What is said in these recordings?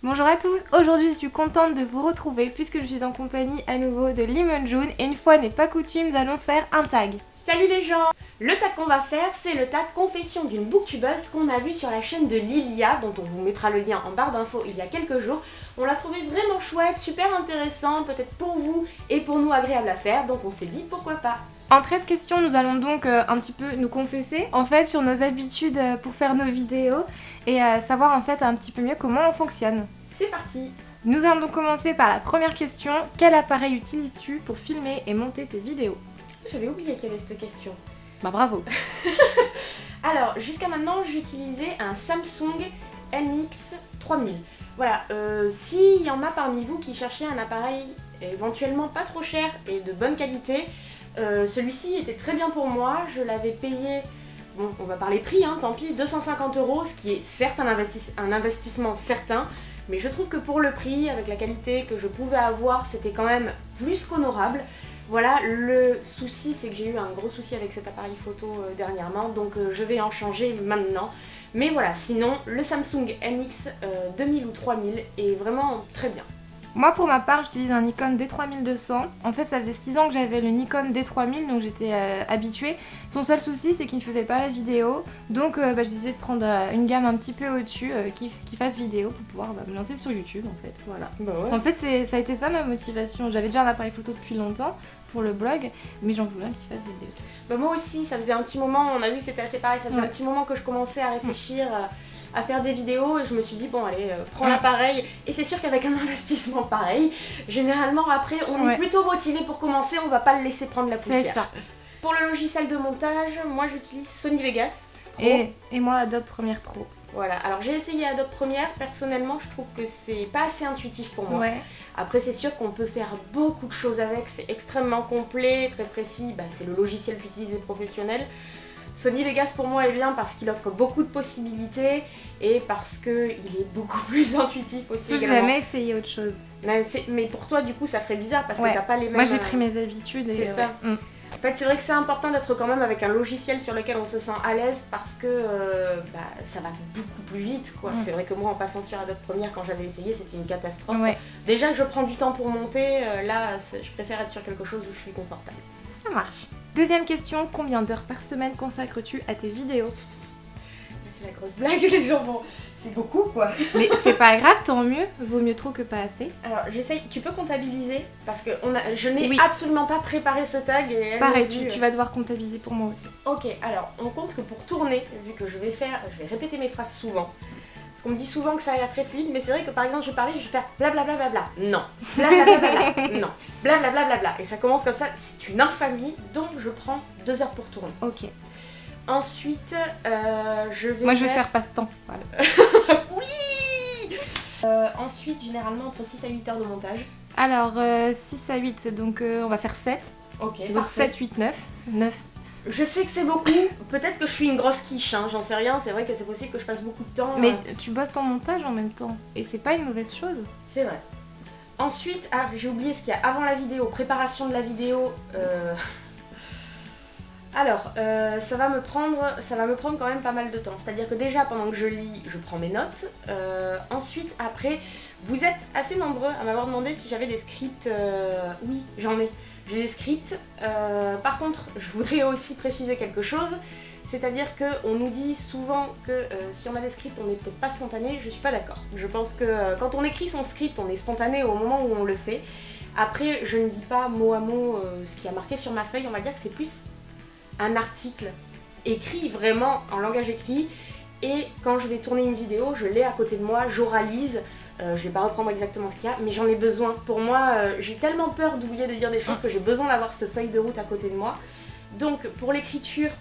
Bonjour à tous, aujourd'hui je suis contente de vous retrouver puisque je suis en compagnie à nouveau de Lemon June et une fois n'est pas coutume, nous allons faire un tag. Salut les gens! Le tag qu'on va faire, c'est le tag confession d'une booktubeuse qu'on a vu sur la chaîne de Lilia, dont on vous mettra le lien en barre d'infos il y a quelques jours. On l'a trouvé vraiment chouette, super intéressant, peut-être pour vous et pour nous agréable à faire, donc on s'est dit pourquoi pas. En 13 questions, nous allons donc un petit peu nous confesser en fait sur nos habitudes pour faire nos vidéos et savoir en fait un petit peu mieux comment on fonctionne. C'est parti! Nous allons donc commencer par la première question. Quel appareil utilises-tu pour filmer et monter tes vidéos? J'avais oublié qu'il y avait cette question. Bah bravo. Alors, jusqu'à maintenant, j'utilisais un Samsung NX 3000. Voilà, s'il y en a parmi vous qui cherchaient un appareil éventuellement pas trop cher et de bonne qualité, celui-ci était très bien pour moi. Je l'avais payé, bon, on va parler prix, hein, tant pis, 250 €, ce qui est certes un investissement certain, mais je trouve que pour le prix, avec la qualité que je pouvais avoir, c'était quand même plus qu'honorable. Voilà, le souci, c'est que j'ai eu un gros souci avec cet appareil photo dernièrement, donc je vais en changer maintenant. Mais voilà, sinon, le Samsung NX 2000 ou 3000 est vraiment très bien. Moi pour ma part j'utilise un Nikon D3200. En fait ça faisait 6 ans que j'avais le Nikon D3000 donc j'étais habituée. Son seul souci c'est qu'il ne faisait pas la vidéo. Donc je décidais de prendre une gamme un petit peu au-dessus qui fasse vidéo pour pouvoir me lancer sur YouTube en fait. Voilà. Bah ouais. En fait ça a été ça ma motivation. J'avais déjà un appareil photo depuis longtemps pour le blog mais j'en voulais un qui fasse vidéo. Bah moi aussi, ça faisait un petit moment, on a vu que c'était assez pareil, ça faisait un petit moment que je commençais à réfléchir à faire des vidéos et je me suis dit bon allez, prends l'appareil. Et c'est sûr qu'avec un investissement pareil, généralement après on est plutôt motivé pour commencer, on va pas le laisser prendre la poussière. C'est ça. Pour le logiciel de montage, moi j'utilise Sony Vegas Pro. Et moi Adobe Premiere Pro. Voilà, alors j'ai essayé Adobe Premiere, personnellement je trouve que c'est pas assez intuitif pour moi. Ouais. Après c'est sûr qu'on peut faire beaucoup de choses avec, c'est extrêmement complet, très précis, c'est le logiciel qu'utilisent les professionnels. Sony Vegas pour moi est bien parce qu'il offre beaucoup de possibilités et parce qu'il est beaucoup plus intuitif aussi. J'ai jamais essayé autre chose. Mais pour toi du coup ça ferait bizarre parce que t'as pas les mêmes... Moi j'ai pris mes habitudes et c'est ça. En fait, c'est vrai que c'est important d'être quand même avec un logiciel sur lequel on se sent à l'aise parce que ça va beaucoup plus vite, quoi. C'est vrai que moi, en passant sur Adobe Premiere, quand j'avais essayé, c'était une catastrophe. Déjà que je prends du temps pour monter, là, je préfère être sur quelque chose où je suis confortable. Ça marche. Deuxième question, combien d'heures par semaine consacres-tu à tes vidéos? C'est la grosse blague, les gens vont... C'est beaucoup quoi. Mais c'est pas grave, tant mieux, vaut mieux trop que pas assez. Alors j'essaye, tu peux comptabiliser parce que je n'ai absolument pas préparé ce tag. Et pareil, tu vas devoir comptabiliser pour moi aussi. Ok, alors on compte que pour tourner, vu que je vais répéter mes phrases souvent. Parce qu'on me dit souvent que ça a l'air très fluide, mais c'est vrai que par exemple je vais parler, je vais faire blablabla, non, blablabla, non, blablabla. Et ça commence comme ça, c'est une infamie, donc je prends 2 heures pour tourner. Ok. Ensuite, je vais... Moi je vais faire passe-temps, voilà. Oui. Ensuite, généralement entre 6 à 8 heures de montage. Alors 6 à 8, donc on va faire 7. Ok, donc parfait. 7, 8, 9. Je sais que c'est beaucoup, peut-être que je suis une grosse quiche, hein, j'en sais rien, c'est vrai que c'est possible que je passe beaucoup de temps... Mais tu bosses ton montage en même temps, et c'est pas une mauvaise chose. C'est vrai. Ensuite, j'ai oublié ce qu'il y a avant la vidéo, préparation de la vidéo... Alors, ça va me prendre quand même pas mal de temps. C'est-à-dire que déjà, pendant que je lis, je prends mes notes. Ensuite, après, vous êtes assez nombreux à m'avoir demandé si j'avais des scripts. Oui, j'en ai. J'ai des scripts. Par contre, je voudrais aussi préciser quelque chose. C'est-à-dire qu'on nous dit souvent que si on a des scripts, on n'est peut-être pas spontané. Je suis pas d'accord. Je pense que quand on écrit son script, on est spontané au moment où on le fait. Après, je ne dis pas mot à mot ce qui a marqué sur ma feuille. On va dire que c'est plus un article écrit vraiment en langage écrit et quand je vais tourner une vidéo, je l'ai à côté de moi, j'oralise, je vais pas reprendre exactement ce qu'il y a, mais j'en ai besoin. Pour moi, j'ai tellement peur d'oublier de dire des choses que j'ai besoin d'avoir cette feuille de route à côté de moi. Donc pour l'écriture,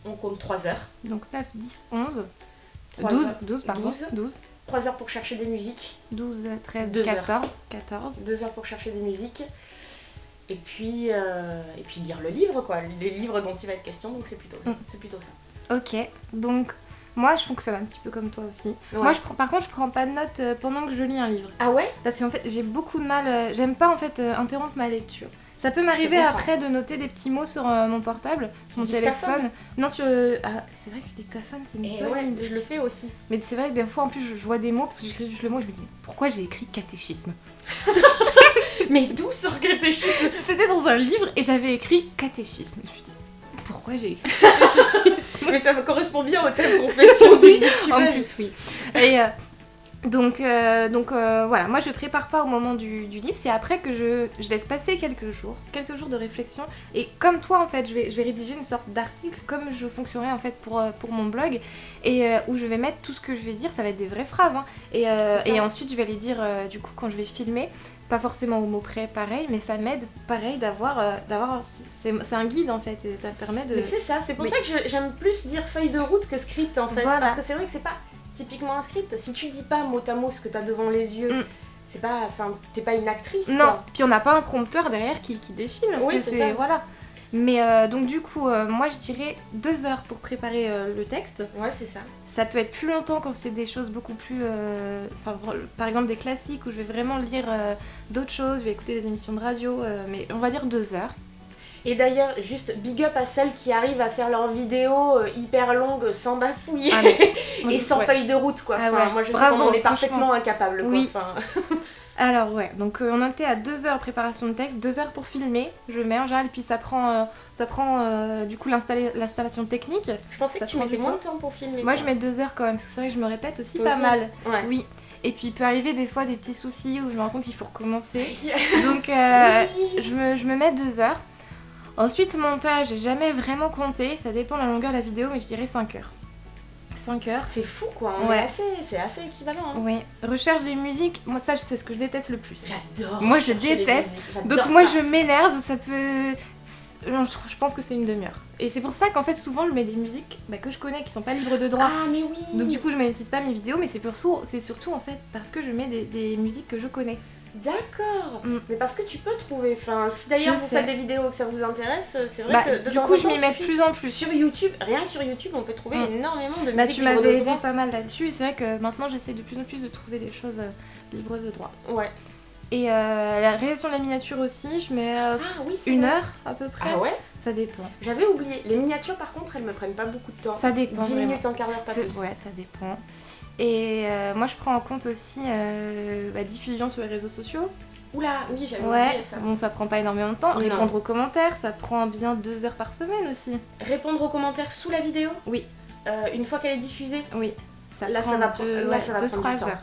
on compte 3 heures. Donc 9, 10, 11, 12. 3 heures pour chercher des musiques. 12, 13, 14. 2 heures pour chercher des musiques. Et puis lire le livre, quoi, les livres dont il va être question, donc c'est plutôt ça. Ok, donc moi je fonctionne un petit peu comme toi aussi. Ouais. Moi par contre je prends pas de notes pendant que je lis un livre. Ah ouais? Parce qu'en fait j'ai beaucoup de mal, j'aime pas en fait interrompre ma lecture. Ça peut m'arriver comprends. après de noter des petits mots sur mon portable, sur mon Dictaphone. téléphone. Non, sur. Ah, c'est vrai que le dictaphone, c'est une Et bonne ouais, idée. je le fais aussi. Mais c'est vrai que des fois, en plus, je vois des mots parce que j'écris juste le mot et je me dis, pourquoi j'ai écrit catéchisme? Mais d'où sort catéchisme? C'était dans un livre et j'avais écrit catéchisme. Je me suis dit, pourquoi j'ai écrit Mais ça correspond bien au thème confession. Oui, en plus, oui. Et donc voilà, moi je prépare pas au moment du livre, c'est après que je laisse passer quelques jours de réflexion. Et comme toi, en fait, je vais rédiger une sorte d'article, comme je fonctionnerai en fait pour mon blog, et où je vais mettre tout ce que je vais dire, ça va être des vraies phrases. Hein, et ensuite, je vais les dire du coup quand je vais filmer. Pas forcément au mot près, pareil, mais ça m'aide, pareil, d'avoir c'est un guide en fait, et ça permet de... Mais c'est ça, c'est pour ça que j'aime plus dire feuille de route que script en fait. Voilà. Parce que c'est vrai que c'est pas typiquement un script. Si tu dis pas mot à mot ce que t'as devant les yeux, c'est pas... Enfin, t'es pas une actrice, Non, quoi. puis on n'a pas un prompteur derrière qui défile. Oui, c'est ça. Voilà. Mais donc du coup, moi je dirais 2 heures pour préparer le texte. Ouais, c'est ça. Ça peut être plus longtemps quand c'est des choses beaucoup plus... par exemple des classiques où je vais vraiment lire d'autres choses, je vais écouter des émissions de radio, mais on va dire 2 heures. Et d'ailleurs, juste big up à celles qui arrivent à faire leurs vidéos hyper longues sans bafouiller Ah, mais moi, et sans ouais. feuille de route, quoi. Ah Enfin, ouais. moi je sais Bravo, qu'on en est franchement. parfaitement incapable, quoi. Oui. Enfin... Alors ouais, donc on en était à 2 heures préparation de texte, 2 heures pour filmer, je mets en général, puis ça prend du coup l'installation technique. Je pensais Ça que tu prend mettais du moins temps. de temps pour filmer. Moi quoi. je mets 2 heures quand même, parce que c'est vrai que je me répète aussi Toi pas aussi mal. Ouais. Oui. Et puis il peut arriver des fois des petits soucis où je me rends compte qu'il faut recommencer. Oui. Donc Oui. je me mets 2 heures. Ensuite montage, j'ai jamais vraiment compté, ça dépend de la longueur de la vidéo, mais je dirais 5 heures. 5 heures. C'est fou, quoi. Ouais. C'est assez équivalent. Hein. Oui. Recherche des musiques, moi ça c'est ce que je déteste le plus. J'adore. Moi, je chercher les déteste. musiques, j'adore Donc moi ça. je m'énerve, ça peut... Non, je pense que c'est une demi-heure. Et c'est pour ça qu'en fait souvent je mets des musiques que je connais, qui sont pas libres de droit. Ah, mais oui. Donc du coup je monétise pas mes vidéos, mais c'est surtout en fait parce que je mets des musiques que je connais. D'accord. Mm. Mais parce que tu peux trouver. Enfin, si d'ailleurs Je vous sais. faites des vidéos et que ça vous intéresse, c'est vrai que de du temps coup en je temps, m'y mets de suffit- plus en plus. Sur YouTube, rien que sur YouTube, on peut trouver Mm. énormément de Bah musique tu libre de m'avais aidé droit. pas mal là-dessus et c'est vrai que maintenant j'essaie de plus en plus de trouver des choses libres de droit. Ouais. Et la réalisation de la miniature aussi, je mets Ah oui, c'est 1 vrai. heure à peu près. Ah ouais. Ça dépend. J'avais oublié. Les miniatures, par contre, elles me prennent pas beaucoup de temps. Ça dépend 10 vraiment. minutes, un quart d'heure, pas plus. Ouais, ça dépend. Et moi je prends en compte aussi diffusion sur les réseaux sociaux. Oula, oui, j'avais Ouais, oublié ça. bon ça prend pas énormément de temps. Non. Répondre aux commentaires, ça prend bien 2 heures par semaine aussi. Répondre aux commentaires sous la vidéo. Oui. Une fois qu'elle est diffusée. Oui, ça Là, prend ça va prendre- là, ça va prendre 2-3 du temps. heures.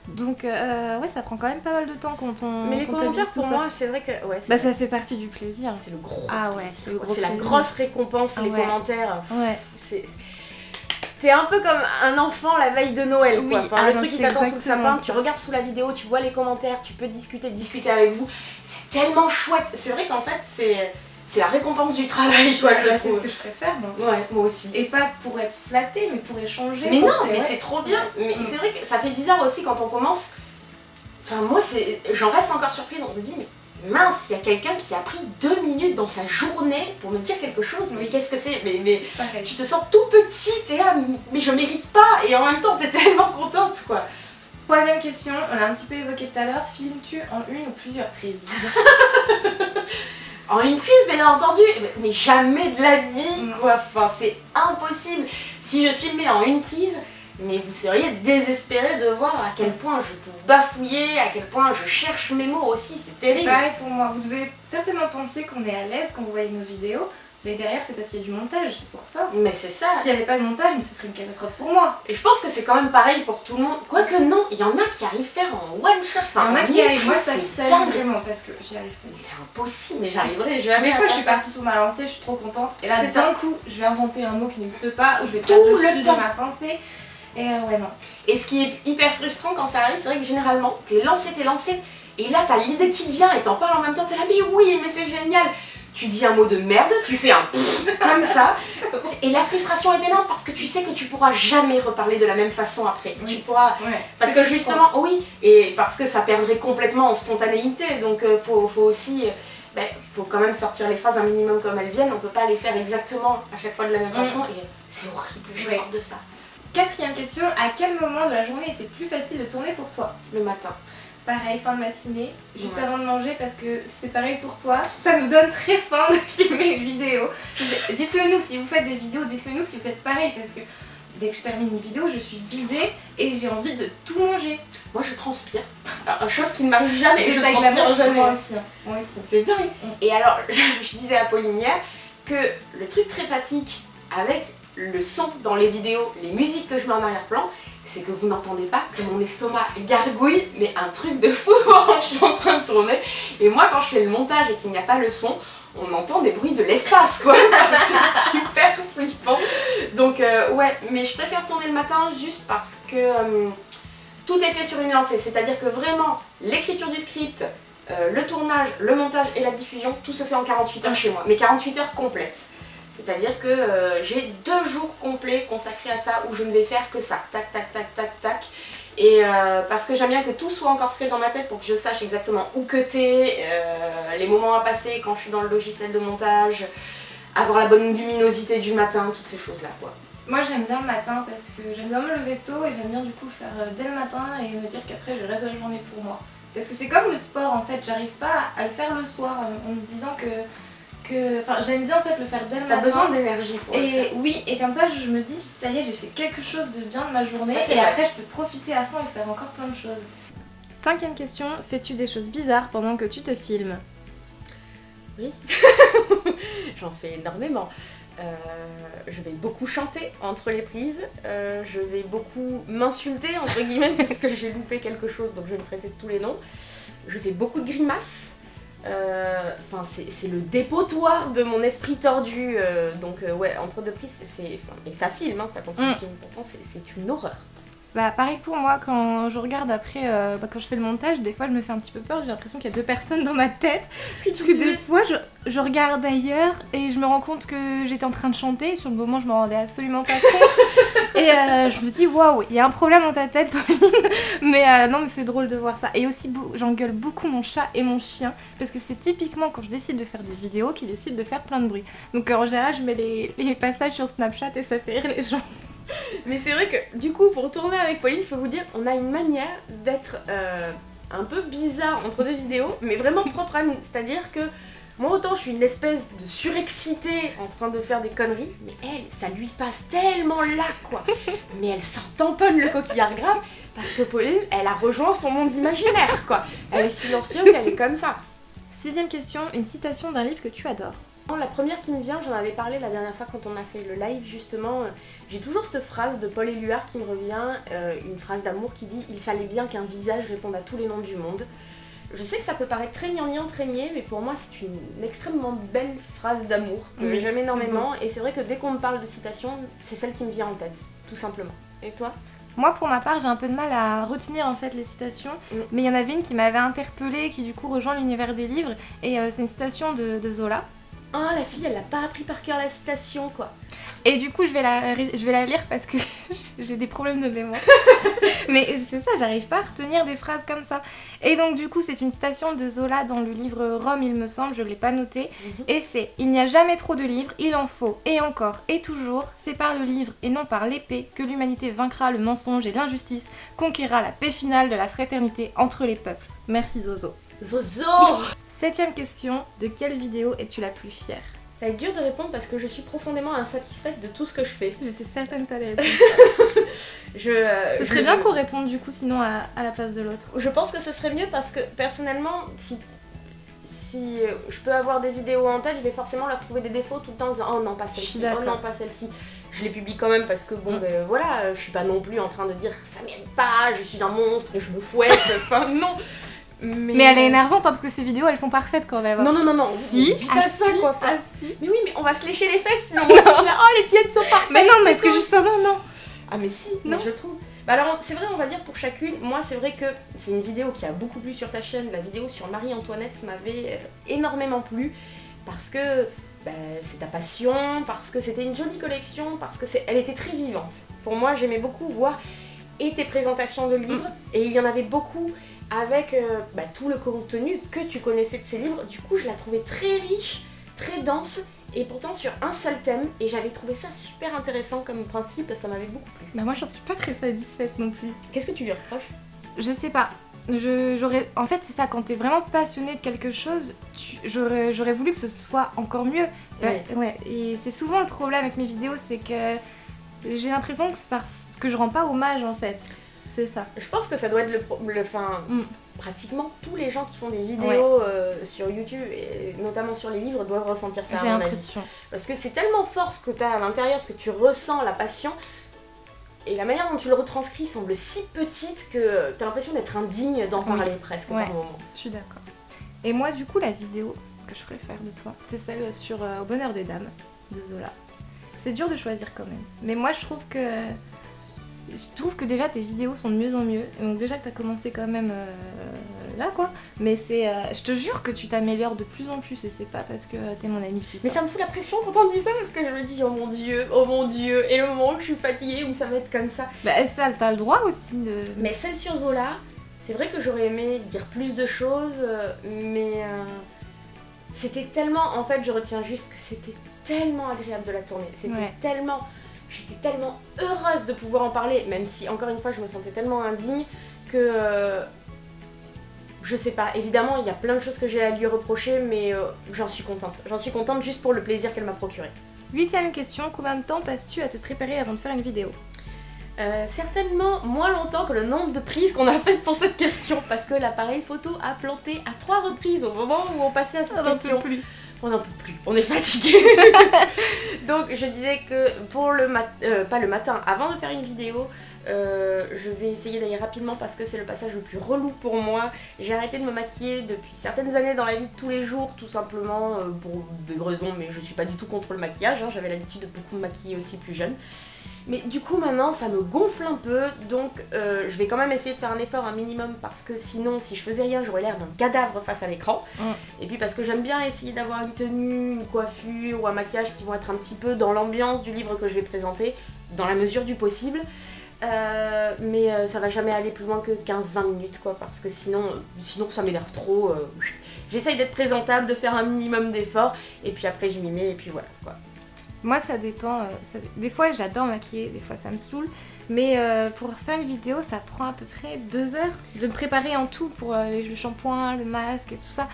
Donc ouais, ça prend quand même pas mal de temps quand on Mais les comptabilise commentaires, tout pour ça. moi, c'est vrai que. Ouais, c'est Bah vrai. ça fait partie du plaisir. C'est le gros. Ah ouais, plaisir, c'est le quoi. gros C'est la plaisir. grosse récompense, les Ouais. commentaires. Ouais. T'es un peu comme un enfant la veille de Noël, quoi. Oui, Enfin, ah le non, truc qui c'est t'attend sous le exactement sapin, ça. tu regardes sous la vidéo, tu vois les commentaires, tu peux discuter avec vous. C'est tellement chouette. C'est vrai qu'en fait, c'est la récompense du travail, quoi, je Bah, c'est trouve. ce que je préfère moi. Ouais, moi aussi. Et pas pour être flattée, mais pour échanger. Mais Enfin, non, mais ouais. c'est trop bien. Mais Mm. c'est vrai que ça fait bizarre aussi quand on commence. Enfin, moi, j'en reste encore surprise. On se dit, mais mince, il y a quelqu'un qui a pris 2 minutes dans sa journée pour me dire quelque chose. Mais qu'est-ce que c'est? Mais Pareil. tu te sens tout petit, t'es là, mais je mérite pas. Et en même temps, t'es tellement contente, quoi. Troisième question, on l'a un petit peu évoqué tout à l'heure, filmes-tu en une ou plusieurs prises? En une prise, bien entendu, mais jamais de la vie, Mm. quoi. Enfin, c'est impossible. Si je filmais en une prise, mais vous seriez désespérés de voir à quel point je peux bafouiller, à quel point je cherche mes mots aussi, c'est C'est terrible. pareil pour moi, vous devez certainement penser qu'on est à l'aise quand vous voyez nos vidéos, mais derrière c'est parce qu'il y a du montage, c'est pour ça. Mais c'est ça. S'il n'y avait pas de montage, mais ce serait une catastrophe pour moi. Et je pense que c'est quand même pareil pour tout le monde. Quoique non, il y en a qui arrivent faire en one shot. Il y en a en qui une arrivent, moi prise, ça je c'est salue dingue. vraiment parce que j'y arrive pas du Mais tout. c'est impossible, mais j'arriverai jamais. Des à fois je faire suis ça. partie sur ma lancée, je suis trop contente, et là C'est ça. d'un coup je vais inventer un mot qui n'existe pas, ou je vais Tout perdre le le fil de temps. ma pensée, et ouais non. Et ce qui est hyper frustrant quand ça arrive, c'est vrai que généralement, t'es lancé, et là t'as l'idée qui te vient et t'en parles en même temps, t'es là, mais oui, mais c'est génial. Tu dis un mot de merde, tu fais un comme ça, et la frustration est énorme parce que tu sais que tu pourras jamais reparler de la même façon après. Oui. Tu pourras. Ouais. Parce que justement, oui, et parce que ça perdrait complètement en spontanéité, donc faut aussi. Faut quand même sortir les phrases un minimum comme elles viennent, on peut pas les faire exactement à chaque fois de la même façon, et c'est horrible, j'ai Ouais. peur de ça. Quatrième question, à quel moment de la journée était plus facile de tourner pour toi? Le matin. pareil, fin de matinée, juste Ouais. avant de manger, parce que c'est pareil pour toi. Ça nous donne très faim de filmer une vidéo. Dites-le nous si vous faites des vidéos, dites-le nous si vous êtes pareil, parce que dès que je termine une vidéo, je suis vidée et j'ai envie de tout manger. Moi je transpire. Alors, chose qui ne m'arrive jamais, je Détail transpire glamour, jamais. moi aussi. Moi aussi. C'est dingue. Et alors, je disais à Pauline hier que le truc très pratique avec le son dans les vidéos, les musiques que je mets en arrière-plan, c'est que vous n'entendez pas que mon estomac gargouille, mais un truc de fou quand je suis en train de tourner. Et moi, quand je fais le montage et qu'il n'y a pas le son, on entend des bruits de l'espace, quoi. C'est super flippant. Donc, ouais, mais je préfère tourner le matin juste parce que tout est fait sur une lancée. C'est-à-dire que vraiment, l'écriture du script, le tournage, le montage et la diffusion, tout se fait en 48 heures chez moi, mais 48 heures complètes. C'est-à-dire que j'ai 2 jours complets consacrés à ça où je ne vais faire que ça, tac, tac, tac, tac, tac. Et parce que j'aime bien que tout soit encore frais dans ma tête pour que je sache exactement où cutter, les moments à passer quand je suis dans le logiciel de montage, avoir la bonne luminosité du matin, toutes ces choses-là, quoi. Moi j'aime bien le matin parce que j'aime bien me lever tôt et j'aime bien du coup le faire dès le matin et me dire qu'après je reste la journée pour moi. Parce que c'est comme le sport en fait, j'arrive pas à le faire le soir en me disant que enfin j'aime bien en fait le faire dès le matin. T'as besoin d'énergie pour le faire. Et oui, et comme ça je me dis ça y est j'ai fait quelque chose de bien de ma journée Ça, c'est et vrai. après je peux profiter à fond et faire encore plein de choses. 5e question, fais-tu des choses bizarres pendant que tu te filmes? Oui, j'en fais énormément. Je vais beaucoup chanter entre les prises, je vais beaucoup m'insulter entre guillemets parce que j'ai loupé quelque chose donc je vais me traiter de tous les noms. Je fais beaucoup de grimaces, enfin c'est le dépotoir de mon esprit tordu, donc ouais, entre deux prises et ça filme, hein, ça continue de filmer, pourtant c'est une horreur. Bah pareil pour moi, quand je regarde après, quand je fais le montage, des fois je me fais un petit peu peur, j'ai l'impression qu'il y a 2 personnes dans ma tête. Parce que des fois je regarde ailleurs et je me rends compte que j'étais en train de chanter, sur le moment je me rendais absolument pas compte. Et je me dis waouh, il y a un problème dans ta tête Pauline. Mais non mais c'est drôle de voir ça. Et aussi j'engueule beaucoup mon chat et mon chien, parce que c'est typiquement quand je décide de faire des vidéos qu'ils décident de faire plein de bruit. Donc en général je mets les passages sur Snapchat et ça fait rire les gens. Mais c'est vrai que du coup pour tourner avec Pauline, je peux vous dire, on a une manière d'être un peu bizarre entre deux vidéos, mais vraiment propre à nous. C'est-à-dire que moi autant je suis une espèce de surexcitée en train de faire des conneries, mais elle, ça lui passe tellement là quoi. Mais elle s'en tamponne le coquillard grave parce que Pauline, elle a rejoint son monde imaginaire quoi. Elle est silencieuse, elle est comme ça. 6e question, une citation d'un livre que tu adores. La première qui me vient, j'en avais parlé la dernière fois quand on a fait le live justement, j'ai toujours cette phrase de Paul Éluard qui me revient, une phrase d'amour qui dit « Il fallait bien qu'un visage réponde à tous les noms du monde ». Je sais que ça peut paraître très gnangnan, très niais, mais pour moi c'est une extrêmement belle phrase d'amour que Oui, j'aime énormément, c'est et c'est vrai que dès qu'on me parle de citation, c'est celle qui me vient en tête, tout simplement. Et toi ? Moi, pour ma part, j'ai un peu de mal à retenir en fait les citations, mais il y en avait une qui m'avait interpellée, qui du coup rejoint l'univers des livres, et c'est une citation de Zola. Ah, la fille, elle a pas appris par cœur la citation, quoi. Et du coup, je vais la lire parce que j'ai des problèmes de mémoire. Mais c'est ça, j'arrive pas à retenir des phrases comme ça. Et donc, du coup, c'est une citation de Zola dans le livre Rome, il me semble, je l'ai pas noté. Et c'est « Il n'y a jamais trop de livres, il en faut, et encore, et toujours. C'est par le livre et non par l'épée que l'humanité vaincra le mensonge et l'injustice, conquérera la paix finale de la fraternité entre les peuples. Merci Zozo. » Zozo! 7e question, de quelle vidéo es-tu la plus fière? Ça va être dur de répondre parce que je suis profondément insatisfaite de tout ce que je fais. J'étais certaine que t'allais répondre. Ce serait bien qu'on réponde du coup sinon à la place de l'autre. Je pense que ce serait mieux parce que personnellement, si je peux avoir des vidéos en tête, je vais forcément leur trouver des défauts tout le temps en disant oh non pas celle-ci, oh non pas celle-ci. Je les publie quand même parce que bon ben voilà, je suis pas non plus en train de dire ça mérite pas, je suis un monstre et je me fouette, enfin non. Mais elle est énervante hein, parce que ces vidéos elles sont parfaites quand même. Non, Si, dis pas ça quoi. Ah, si. Mais oui, mais on va se lécher les fesses sinon moi aussi je suis là, oh les tiennes sont parfaites. Mais non, mais est-ce que justement non? Ah mais si, non. mais je trouve. Bah alors c'est vrai, on va dire pour chacune, moi c'est vrai que c'est une vidéo qui a beaucoup plu sur ta chaîne, la vidéo sur Marie-Antoinette m'avait énormément plu parce que c'est ta passion, parce que c'était une jolie collection, parce que elle était très vivante. Pour moi j'aimais beaucoup voir et tes présentations de livres, et il y en avait beaucoup avec tout le contenu que tu connaissais de ces livres, du coup je la trouvais très riche, très dense, et pourtant sur un seul thème, et j'avais trouvé ça super intéressant comme principe, ça m'avait beaucoup plu. Bah moi j'en suis pas très satisfaite non plus. Qu'est-ce que tu lui reproches? Je sais pas. En fait, c'est ça, quand t'es vraiment passionné de quelque chose, j'aurais voulu que ce soit encore mieux. Ouais. Et c'est souvent le problème avec mes vidéos, c'est que j'ai l'impression que je rends pas hommage en fait. C'est ça. Je pense que ça doit être pratiquement tous les gens qui font des vidéos sur YouTube, et notamment sur les livres, doivent ressentir ça. J'ai l'impression. Parce que c'est tellement fort ce que t'as à l'intérieur, ce que tu ressens, la passion. Et la manière dont tu le retranscris semble si petite que t'as l'impression d'être indigne d'en parler presque par moment. Je suis d'accord. Et moi, du coup, la vidéo que je préfère de toi, c'est celle sur Au bonheur des dames de Zola. C'est dur de choisir quand même. Mais moi, je trouve que déjà tes vidéos sont de mieux en mieux. Et donc déjà que t'as commencé quand même là quoi. Mais je te jure que tu t'améliores de plus en plus et c'est pas parce que t'es mon amie que je dis ça. Mais ça me fout la pression quand on me dit ça parce que je me dis oh mon dieu. Et le moment où je suis fatiguée, où ça va être comme ça. Bah ça, t'as le droit aussi de... Mais celle sur Zola, c'est vrai que j'aurais aimé dire plus de choses, mais c'était tellement... En fait, je retiens juste que c'était tellement agréable de la tourner. C'était tellement... J'étais tellement heureuse de pouvoir en parler, même si, encore une fois, je me sentais tellement indigne que... je sais pas, évidemment, il y a plein de choses que j'ai à lui reprocher, mais j'en suis contente. J'en suis contente juste pour le plaisir qu'elle m'a procuré. 8ème question, combien de temps passes-tu à te préparer avant de faire une vidéo ? Certainement moins longtemps que le nombre de prises qu'on a faites pour cette question, parce que l'appareil photo a planté à 3 reprises au moment où on passait à cette question. On n'en peut plus, on est fatigué. Donc je disais que pour pas le matin, avant de faire une vidéo, je vais essayer d'aller rapidement parce que c'est le passage le plus relou pour moi. J'ai arrêté de me maquiller depuis certaines années dans la vie de tous les jours, tout simplement pour des raisons, mais je suis pas du tout contre le maquillage, hein. J'avais l'habitude de beaucoup me maquiller aussi plus jeune. Mais du coup maintenant ça me gonfle un peu, donc je vais quand même essayer de faire un effort un minimum parce que sinon si je faisais rien j'aurais l'air d'un cadavre face à l'écran. Et puis parce que j'aime bien essayer d'avoir une tenue, une coiffure ou un maquillage qui vont être un petit peu dans l'ambiance du livre que je vais présenter, dans la mesure du possible. Mais ça va jamais aller plus loin que 15-20 minutes quoi, parce que sinon ça m'énerve trop. J'essaye d'être présentable, de faire un minimum d'efforts et puis après je m'y mets et puis voilà quoi. Moi ça dépend, des fois j'adore maquiller, des fois ça me saoule, mais pour faire une vidéo ça prend à peu près 2 heures de me préparer en tout pour le shampoing, le masque et tout ça,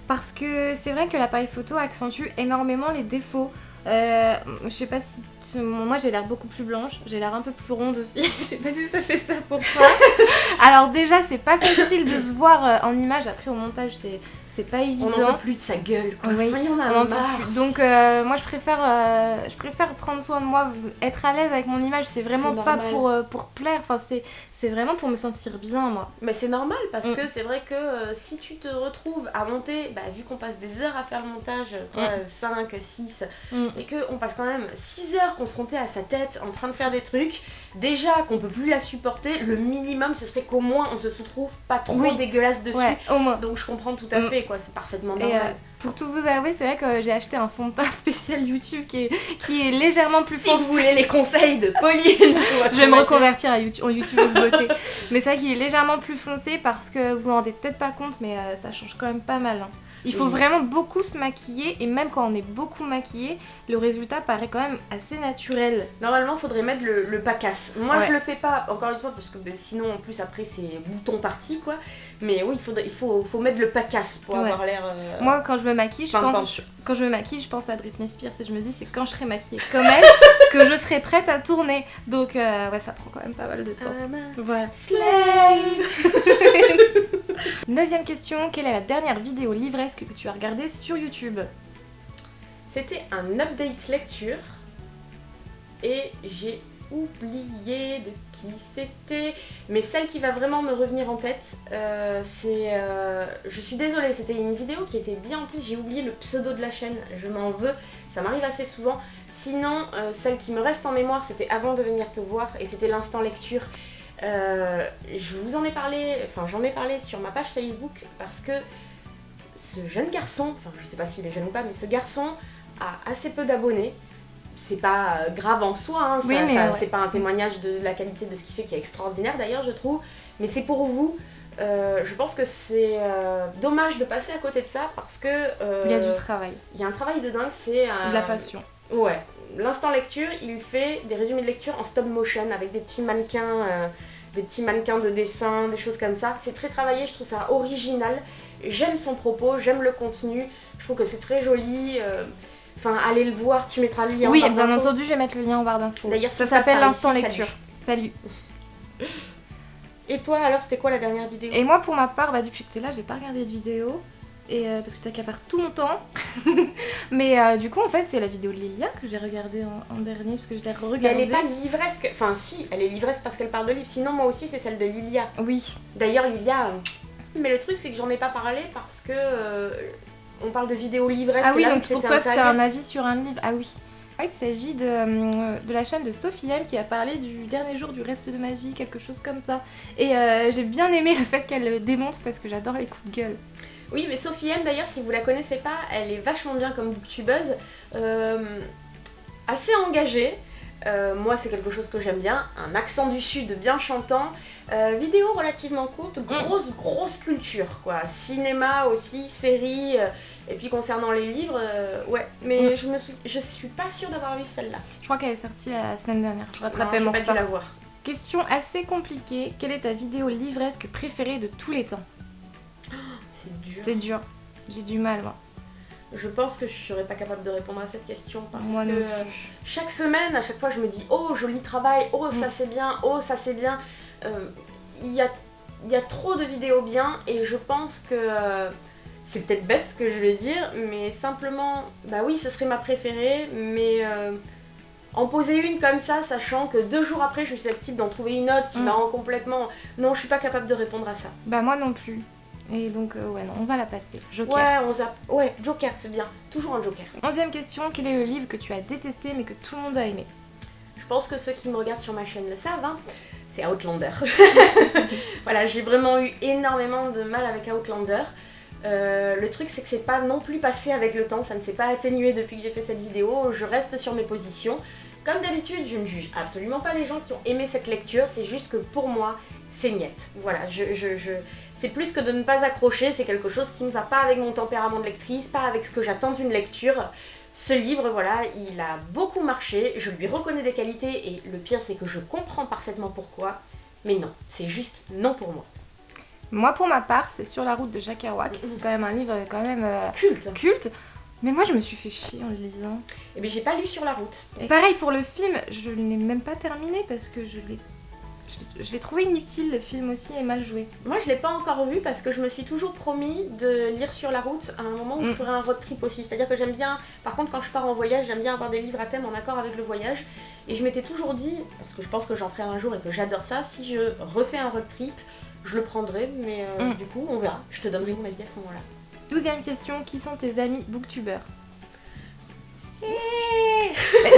parce que c'est vrai que l'appareil photo accentue énormément les défauts. Je sais pas si... Moi j'ai l'air beaucoup plus blanche, j'ai l'air un peu plus ronde aussi, je sais pas si ça fait ça pour toi. Alors déjà c'est pas facile de se voir en image, après au montage c'est pas évident. On n'en peut plus de sa gueule, quoi. Oui, on en a marre. Donc moi je préfère prendre soin de moi, être à l'aise avec mon image, c'est vraiment pas pour plaire, enfin c'est vraiment pour me sentir bien moi. Mais c'est normal parce que c'est vrai que si tu te retrouves à monter, vu qu'on passe des heures à faire le montage, toi 5, 6, et qu'on passe quand même 6 heures confronté à sa tête en train de faire des trucs, déjà qu'on peut plus la supporter, le minimum ce serait qu'au moins on se trouve pas trop dégueulasse dessus. Ouais, au moins. Donc je comprends tout à fait quoi, c'est parfaitement normal. Pour tout vous avouer, c'est vrai que j'ai acheté un fond de teint spécial YouTube qui est légèrement plus foncé. Si vous voulez les conseils de Pauline, je vais me reconvertir en YouTubeuse beauté. Mais c'est vrai qu'il est légèrement plus foncé parce que vous vous en rendez peut-être pas compte, mais ça change quand même pas mal. Hein. Il faut vraiment beaucoup se maquiller et même quand on est beaucoup maquillé, le résultat paraît quand même assez naturel. Normalement, il faudrait mettre le pacasse. Moi, je le fais pas, encore une fois, parce que sinon, en plus, après, c'est bouton parti, quoi. Mais oui, il faut mettre le pacasse pour avoir l'air... Moi, quand je me maquille, je pense à Britney Spears et je me dis, c'est quand je serai maquillée comme elle que je serai prête à tourner. Donc, ça prend quand même pas mal de temps. Voilà. Slave. 9ème question, quelle est la dernière vidéo livresque que tu as regardée sur YouTube ? C'était un update lecture et j'ai oublié de qui c'était, mais celle qui va vraiment me revenir en tête, c'est... je suis désolée, c'était une vidéo qui était bien, en plus j'ai oublié le pseudo de la chaîne, je m'en veux, ça m'arrive assez souvent. Sinon, celle qui me reste en mémoire, c'était avant de venir te voir et c'était l'instant lecture. Je vous en ai parlé, j'en ai parlé sur ma page Facebook parce que ce jeune garçon, je sais pas s'il est jeune ou pas, mais ce garçon a assez peu d'abonnés. C'est pas grave en soi, hein, c'est pas un témoignage de la qualité de ce qu'il fait qui est extraordinaire d'ailleurs je trouve, mais c'est pour vous. Je pense que c'est dommage de passer à côté de ça parce que... il y a du travail. Il y a un travail de dingue, c'est... de la passion. Ouais. L'instant lecture, il fait des résumés de lecture en stop motion avec des petits mannequins des petits mannequins de dessin, des choses comme ça. C'est très travaillé, je trouve ça original. J'aime son propos, j'aime le contenu. Je trouve que c'est très joli. Enfin, allez le voir, tu mettras le lien en barre d'infos. Oui, bien entendu, je vais mettre le lien en barre d'infos. D'ailleurs, ça s'appelle l'Instant Lecture. Salut. Et toi, alors, c'était quoi la dernière vidéo? Et moi, pour ma part, depuis que t'es là, j'ai pas regardé de vidéo. Et parce que t'accapares tout mon temps. Mais du coup, en fait, c'est la vidéo de Lilia que j'ai regardée en dernier, parce que je l'ai re-regardée. Elle est pas livresque. Enfin, si, elle est livresque parce qu'elle parle de livres. Sinon, moi aussi, c'est celle de Lilia. Oui. D'ailleurs, Lilia... Mais le truc, c'est que j'en ai pas parlé parce que... on parle de vidéo livresque. Ah oui, là, donc pour toi, c'était un avis sur un livre. Ah oui. Il s'agit de la chaîne de Sophie M qui a parlé du dernier jour du reste de ma vie, quelque chose comme ça. Et j'ai bien aimé le fait qu'elle le démonte parce que j'adore les coups de gueule. Oui, mais Sophie M, d'ailleurs, si vous la connaissez pas, elle est vachement bien comme booktubeuse, assez engagée. Moi, c'est quelque chose que j'aime bien, un accent du sud bien chantant, vidéo relativement courte, grosse culture, quoi. Cinéma aussi, série, et puis concernant les livres, ouais. Mais je suis pas sûre d'avoir vu celle-là. Je crois qu'elle est sortie la semaine dernière, je rattrapais mon mon retard. Pas dû la voir. Question assez compliquée, quelle est ta vidéo livresque préférée de tous les temps? C'est dur. C'est dur, j'ai du mal, moi. Je pense que je serais pas capable de répondre à cette question parce moi que chaque semaine, à chaque fois, je me dis oh joli travail, oh ça c'est bien, oh ça c'est bien. Il y a trop de vidéos bien et je pense que c'est peut-être bête ce que je vais dire, mais simplement, bah oui, ce serait ma préférée, mais en poser une comme ça, sachant que 2 jours après, je suis susceptible d'en trouver une autre qui va en complètement. Non, je suis pas capable de répondre à ça. Bah moi non plus. Et donc, ouais, non, on va la passer. Joker. Ouais, Joker, c'est bien. Toujours un Joker. 11e question, quel est le livre que tu as détesté mais que tout le monde a aimé? Je pense que ceux qui me regardent sur ma chaîne le savent, hein. C'est Outlander. Voilà, j'ai vraiment eu énormément de mal avec Outlander. Le truc, c'est que c'est pas non plus passé avec le temps, ça ne s'est pas atténué depuis que j'ai fait cette vidéo. Je reste sur mes positions. Comme d'habitude, je ne juge absolument pas les gens qui ont aimé cette lecture, c'est juste que pour moi, c'est niette. Voilà, c'est plus que de ne pas accrocher, c'est quelque chose qui ne va pas avec mon tempérament de lectrice, pas avec ce que j'attends d'une lecture. Ce livre, voilà, il a beaucoup marché, je lui reconnais des qualités et le pire c'est que je comprends parfaitement pourquoi, mais non, c'est juste non pour moi. Moi pour ma part, c'est Sur la route de Jacques Kerouac, c'est quand même un livre culte. Mais moi je me suis fait chier en le lisant. Et bien j'ai pas lu Sur la route. Et pareil pour le film, je ne l'ai même pas terminé parce que je l'ai trouvé inutile, le film aussi est mal joué. Moi je l'ai pas encore vu parce que je me suis toujours promis de lire Sur la route à un moment où je ferai un road trip aussi. C'est-à-dire que j'aime bien, par contre quand je pars en voyage, j'aime bien avoir des livres à thème en accord avec le voyage. Et je m'étais toujours dit, parce que je pense que j'en ferai un jour et que j'adore ça, si je refais un road trip, je le prendrai, mais du coup on verra. Je te donnerai mon avis à ce moment-là. 12e question, qui sont tes amis booktubeurs?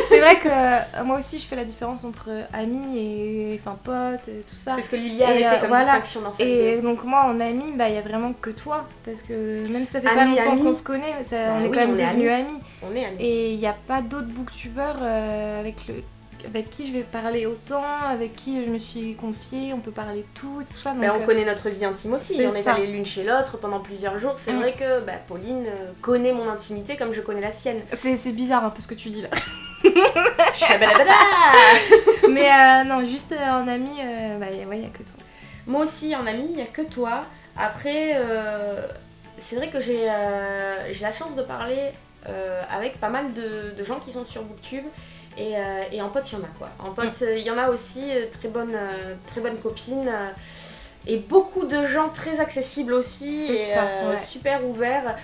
C'est vrai que moi aussi je fais la différence entre amis et potes et tout ça. C'est ce que Lilia avait fait comme distinction dans cette vidéo. Et donc moi en ami, il y a vraiment que toi. Parce que même si ça fait pas longtemps qu'on se connaît, on est quand même devenus amis. On est amis. Et il n'y a pas d'autres booktubeurs avec qui je vais parler autant, avec qui je me suis confiée, on peut parler tout ça. Donc, on connaît notre vie intime aussi, on est allés l'une chez l'autre pendant plusieurs jours. C'est vrai que Pauline connaît mon intimité comme je connais la sienne. C'est bizarre un peu ce que tu dis là. Mais non, juste en ami, il n'y a que toi. Moi aussi en ami, il n'y a que toi. Après, c'est vrai que j'ai la chance de parler avec pas mal de gens qui sont sur Booktube. Et en pote, il y en a quoi. En pote, il y en a aussi, très bonnes copines. Et beaucoup de gens très accessibles aussi. Super ouverts.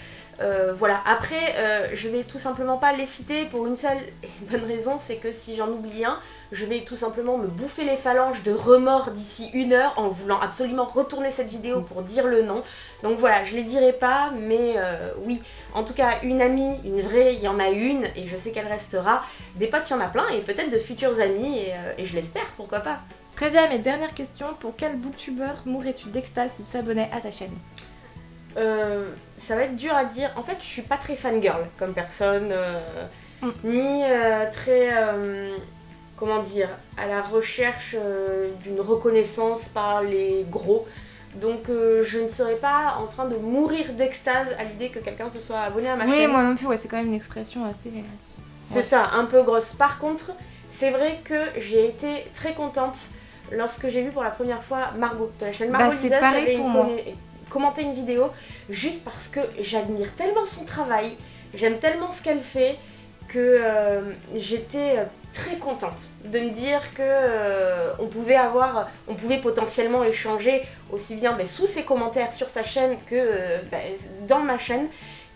Voilà. Après, je vais tout simplement pas les citer pour une seule et bonne raison, c'est que si j'en oublie un, je vais tout simplement me bouffer les phalanges de remords d'ici 1 heure en voulant absolument retourner cette vidéo pour dire le nom. Donc voilà, je les dirai pas, mais oui. En tout cas, une amie, une vraie, il y en a une et je sais qu'elle restera. Des potes, il y en a plein et peut-être de futurs amis et je l'espère, pourquoi pas. 13e et dernière question, pour quel booktubeur mourrais-tu d'extase s'il s'abonnait à ta chaîne? Ça va être dur à dire. En fait, je suis pas très fangirl comme personne, ni très, comment dire, à la recherche d'une reconnaissance par les gros. Donc je ne serais pas en train de mourir d'extase à l'idée que quelqu'un se soit abonné à ma chaîne. Oui, moi non plus, c'est quand même une expression assez... C'est ça, un peu grosse. Par contre, c'est vrai que j'ai été très contente lorsque j'ai vu pour la première fois Margot de la chaîne Margot c'est Lisa qui pareil avait pour moi. commenté une vidéo, juste parce que j'admire tellement son travail, j'aime tellement ce qu'elle fait, que j'étais très contente de me dire que on pouvait potentiellement échanger aussi bien sous ses commentaires sur sa chaîne que dans ma chaîne.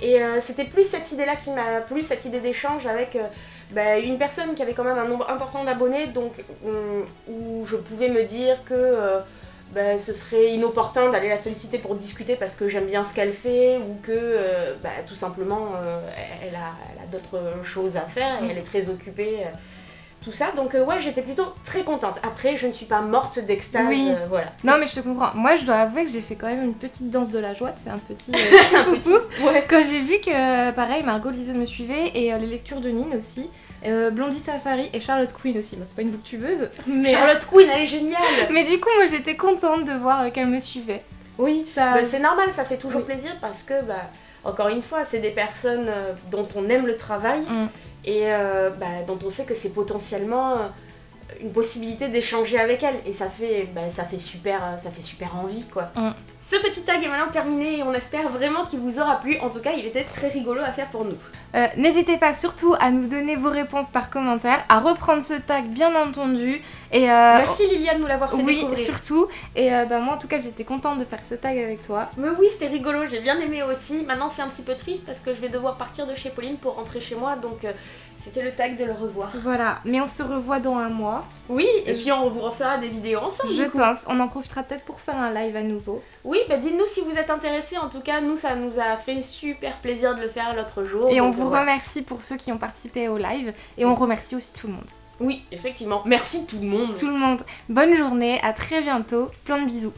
Et c'était plus cette idée-là qui m'a plu, cette idée d'échange avec une personne qui avait quand même un nombre important d'abonnés, donc où je pouvais me dire que ce serait inopportun d'aller la solliciter pour discuter parce que j'aime bien ce qu'elle fait, ou que tout simplement elle a d'autres choses à faire et elle est très occupée. Tout ça, donc ouais, j'étais plutôt très contente. Après, je ne suis pas morte d'extase, Oui. voilà. Non, mais je te comprends. Moi, je dois avouer que j'ai fait quand même une petite danse de la joie, c'est un petit Ouais. Quand j'ai vu que, pareil, Margot Liseuse me suivait, et les lectures de Nine aussi, Blondie Safari et Charlotte Queen aussi. Bon, c'est pas une booktubeuse, mais... Charlotte Queen, elle est géniale. Mais du coup, moi, j'étais contente de voir qu'elle me suivait. Oui, Ça... c'est normal, ça fait toujours plaisir parce que, encore une fois, c'est des personnes dont on aime le travail. Et dont on sait que c'est potentiellement une possibilité d'échanger avec elle, et ça fait super envie, quoi. Ce petit tag est maintenant terminé et on espère vraiment qu'il vous aura plu. En tout cas, il était très rigolo à faire pour nous. N'hésitez pas surtout à nous donner vos réponses par commentaire, à reprendre ce tag bien entendu. Et merci Liliane de nous l'avoir fait découvrir. Oui, surtout. Et moi en tout cas j'étais contente de faire ce tag avec toi. Mais oui, c'était rigolo, j'ai bien aimé aussi. Maintenant c'est un petit peu triste parce que je vais devoir partir de chez Pauline pour rentrer chez moi, donc c'était le tag de le revoir. Voilà, mais on se revoit dans un mois. Oui, et puis on vous refera des vidéos ensemble. Je pense, on en profitera peut-être pour faire un live à nouveau. Oui, dites-nous si vous êtes intéressés. En tout cas, nous, ça nous a fait super plaisir de le faire l'autre jour. Et on vous remercie pour ceux qui ont participé au live. Et on remercie aussi tout le monde. Oui, effectivement. Merci tout le monde. Tout le monde. Bonne journée, à très bientôt. Plein de bisous.